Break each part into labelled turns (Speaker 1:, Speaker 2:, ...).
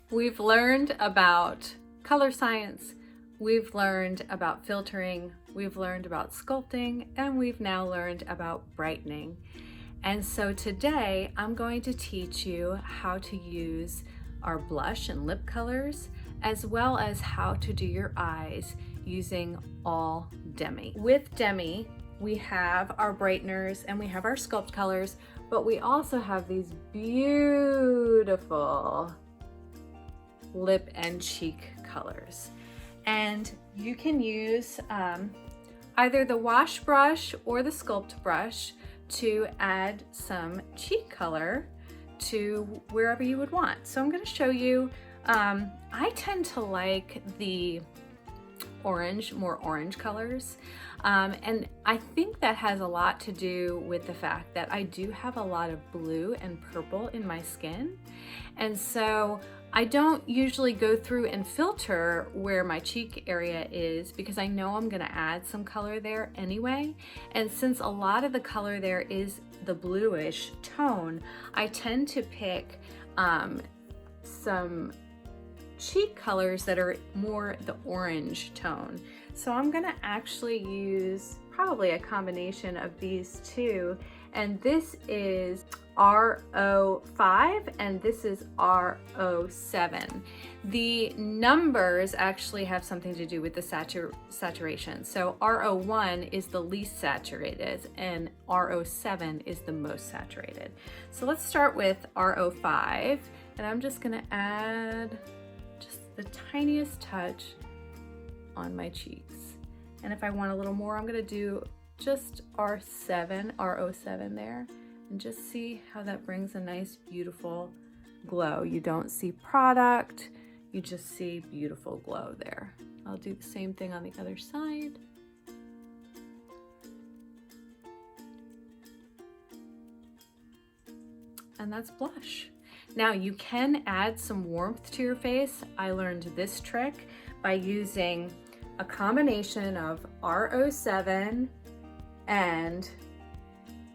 Speaker 1: We've learned about color science, we've learned about filtering, we've learned about sculpting, and we've now learned about brightening. And so today I'm going to teach you how to use our blush and lip colors, as well as how to do your eyes using all Demi. With Demi, we have our brighteners and we have our sculpt colors, but we also have these beautiful lip and cheek colors. And you can use either the wash brush or the sculpt brush to add some cheek color to wherever you would want. So I'm going to show you, I tend to like the more orange colors. And I think that has a lot to do with the fact that I do have a lot of blue and purple in my skin. And so I don't usually go through and filter where my cheek area is because I know I'm gonna add some color there anyway. And since a lot of the color there is the bluish tone, I tend to pick some cheek colors that are more the orange tone. So I'm gonna actually use probably a combination of these two, and this is R05 and this is R07. The numbers actually have something to do with the saturation. So R01 is the least saturated and R07 is the most saturated. So let's start with R05, and I'm just gonna add just the tiniest touch on my cheeks. And if I want a little more, I'm gonna do just R07 there, and just see how that brings a nice, beautiful glow. You don't see product, you just see beautiful glow there. I'll do the same thing on the other side. And that's blush. Now you can add some warmth to your face. I learned this trick by using a combination of R07 and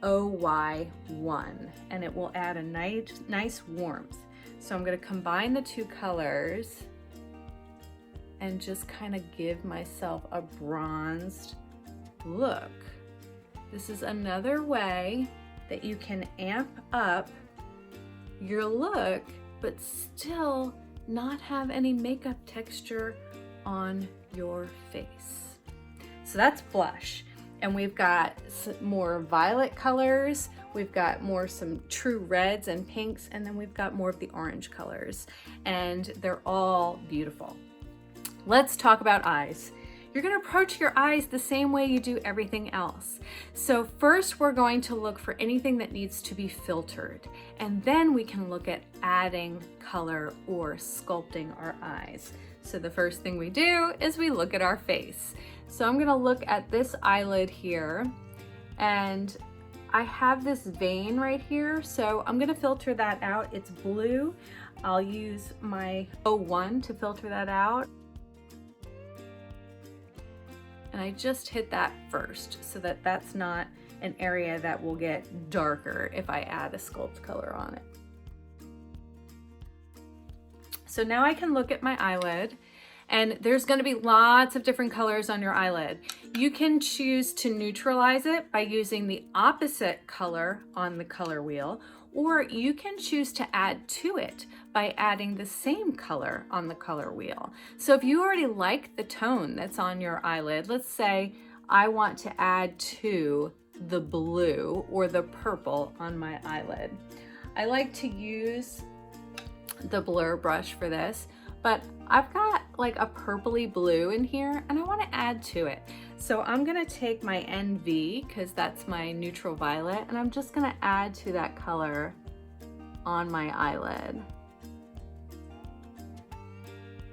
Speaker 1: OY1, and it will add a nice warmth. So I'm going to combine the two colors and just kind of give myself a bronzed look. This is another way that you can amp up your look but still not have any makeup texture on your face. So that's blush. And we've got some more violet colors, we've got some true reds and pinks, and then we've got more of the orange colors, and they're all beautiful. Let's talk about eyes. You're gonna approach your eyes the same way you do everything else. So first we're going to look for anything that needs to be filtered, and then we can look at adding color or sculpting our eyes. So the first thing we do is we look at our face. So I'm gonna look at this eyelid here, and I have this vein right here, so I'm gonna filter that out. It's blue. I'll use my 01 to filter that out. And I just hit that first so that that's not an area that will get darker if I add a sculpt color on it. So now I can look at my eyelid, and there's going to be lots of different colors on your eyelid. You can choose to neutralize it by using the opposite color on the color wheel, or you can choose to add to it by adding the same color on the color wheel. So if you already like the tone that's on your eyelid, let's say I want to add to the blue or the purple on my eyelid. I like to use the blur brush for this, but I've got like a purpley blue in here and I want to add to it. So I'm gonna take my NV, because that's my neutral violet, and I'm just gonna add to that color on my eyelid.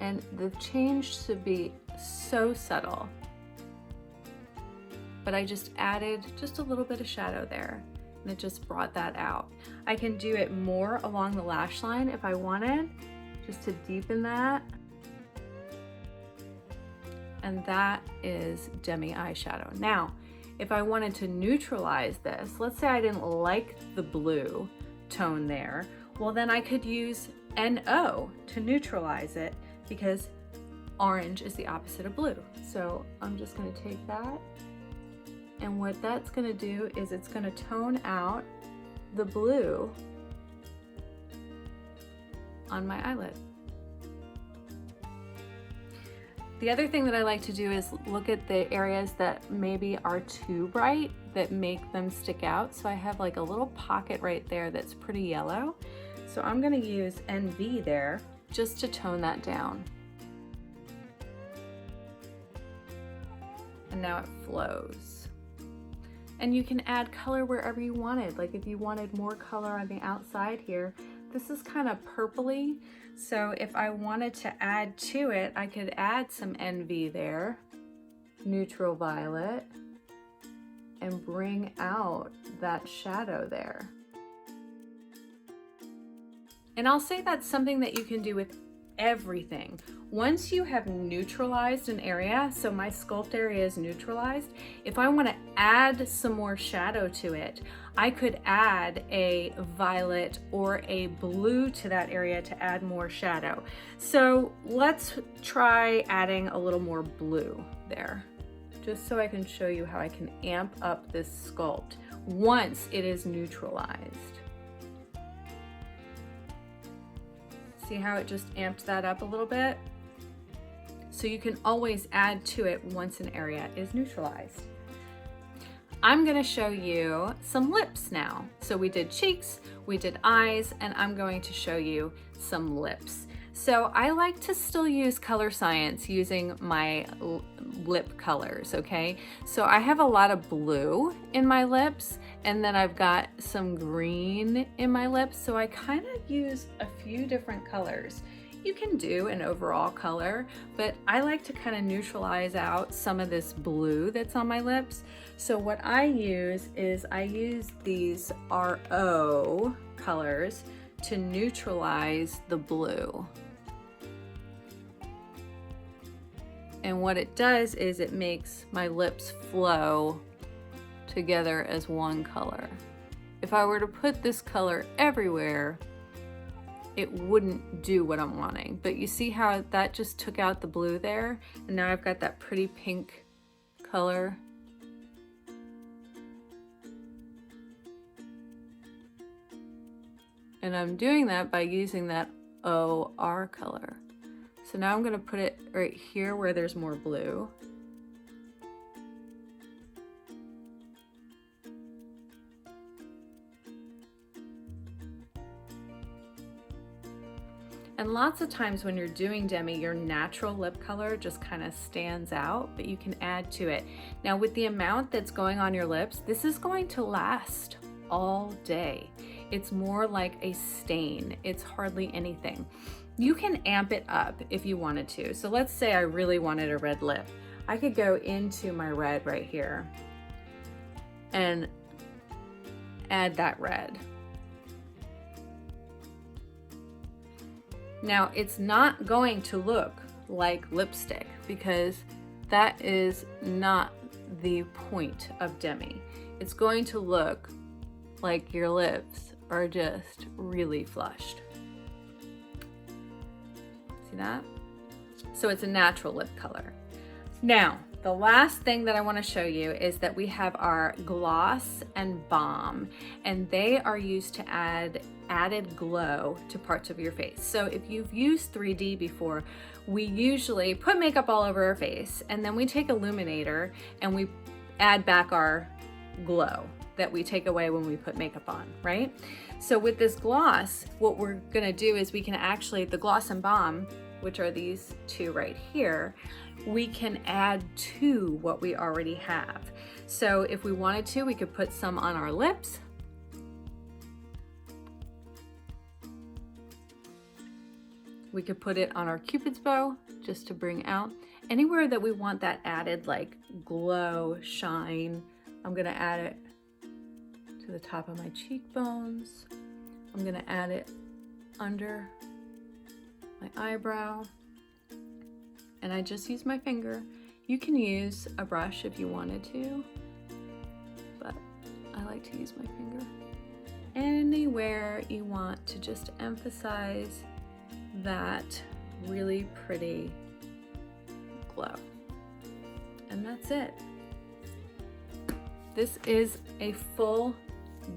Speaker 1: And the change should be so subtle, but I just added just a little bit of shadow there, and it just brought that out. I can do it more along the lash line if I wanted, just to deepen that. And that is Demi eyeshadow. Now, if I wanted to neutralize this, let's say I didn't like the blue tone there, well then I could use NO to neutralize it, because orange is the opposite of blue. So I'm just going to take that, and what that's going to do is it's going to tone out the blue on my eyelid. The other thing that I like to do is look at the areas that maybe are too bright, that make them stick out. So I have like a little pocket right there that's pretty yellow. So I'm going to use NV there just to tone that down. And now it flows. And you can add color wherever you wanted. Like if you wanted more color on the outside here, this is kind of purpley. So if I wanted to add to it, I could add some NV there, neutral violet, and bring out that shadow there. And I'll say that's something that you can do with everything. Once you have neutralized an area, so my sculpt area is neutralized, if I want to add some more shadow to it, I could add a violet or a blue to that area to add more shadow. So let's try adding a little more blue there, just so I can show you how I can amp up this sculpt once it is neutralized. See how it just amped that up a little bit? So you can always add to it once an area is neutralized. I'm gonna show you some lips now. So we did cheeks, we did eyes, and I'm going to show you some lips. So I like to still use color science using my lip colors, okay? So I have a lot of blue in my lips, and then I've got some green in my lips. So I kind of use a few different colors. You can do an overall color, but I like to kind of neutralize out some of this blue that's on my lips. So what I use is I use these RO colors to neutralize the blue. And what it does is it makes my lips flow together as one color. If I were to put this color everywhere, it wouldn't do what I'm wanting. But you see how that just took out the blue there? And now I've got that pretty pink color. And I'm doing that by using that OR color. So now I'm gonna put it right here where there's more blue. And lots of times when you're doing Demi, your natural lip color just kind of stands out, but you can add to it. Now with the amount that's going on your lips, this is going to last all day. It's more like a stain. It's hardly anything. You can amp it up if you wanted to. So let's say I really wanted a red lip. I could go into my red right here and add that red. Now it's not going to look like lipstick because that is not the point of Demi. It's going to look like your lips are just really flushed. See that? So it's a natural lip color. Now, the last thing that I want to show you is that we have our gloss and balm, and they are used to add added glow to parts of your face. So if you've used 3D before, we usually put makeup all over our face, and then we take illuminator and we add back our glow that we take away when we put makeup on, right? So with this gloss, what we're gonna do is we can actually, the gloss and balm, which are these two right here, we can add to what we already have. So if we wanted to, we could put some on our lips. We could put it on our Cupid's bow just to bring out anywhere that we want that added like glow, shine. I'm gonna add it to the top of my cheekbones. I'm gonna add it under my eyebrow. And I just use my finger. You can use a brush if you wanted to, but I like to use my finger. Anywhere you want to just emphasize that really pretty glow. And that's it. This is a full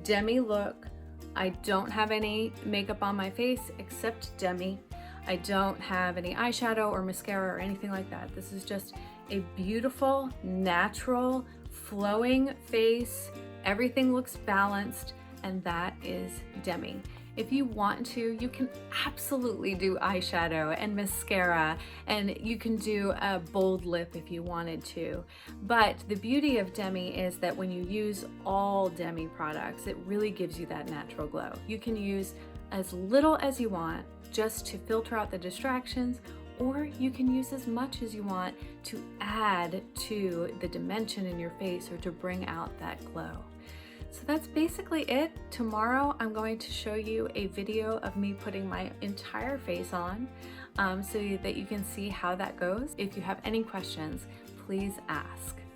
Speaker 1: Demi look. I don't have any makeup on my face except Demi. I don't have any eyeshadow or mascara or anything like that. This is just a beautiful, natural, flowing face. Everything looks balanced, and that is Demi. If you want to, you can absolutely do eyeshadow and mascara, and you can do a bold lip if you wanted to. But the beauty of Demi is that when you use all Demi products, it really gives you that natural glow. You can use as little as you want just to filter out the distractions, or you can use as much as you want to add to the dimension in your face or to bring out that glow. So that's basically it. Tomorrow I'm going to show you a video of me putting my entire face on so that you can see how that goes. If you have any questions, please ask.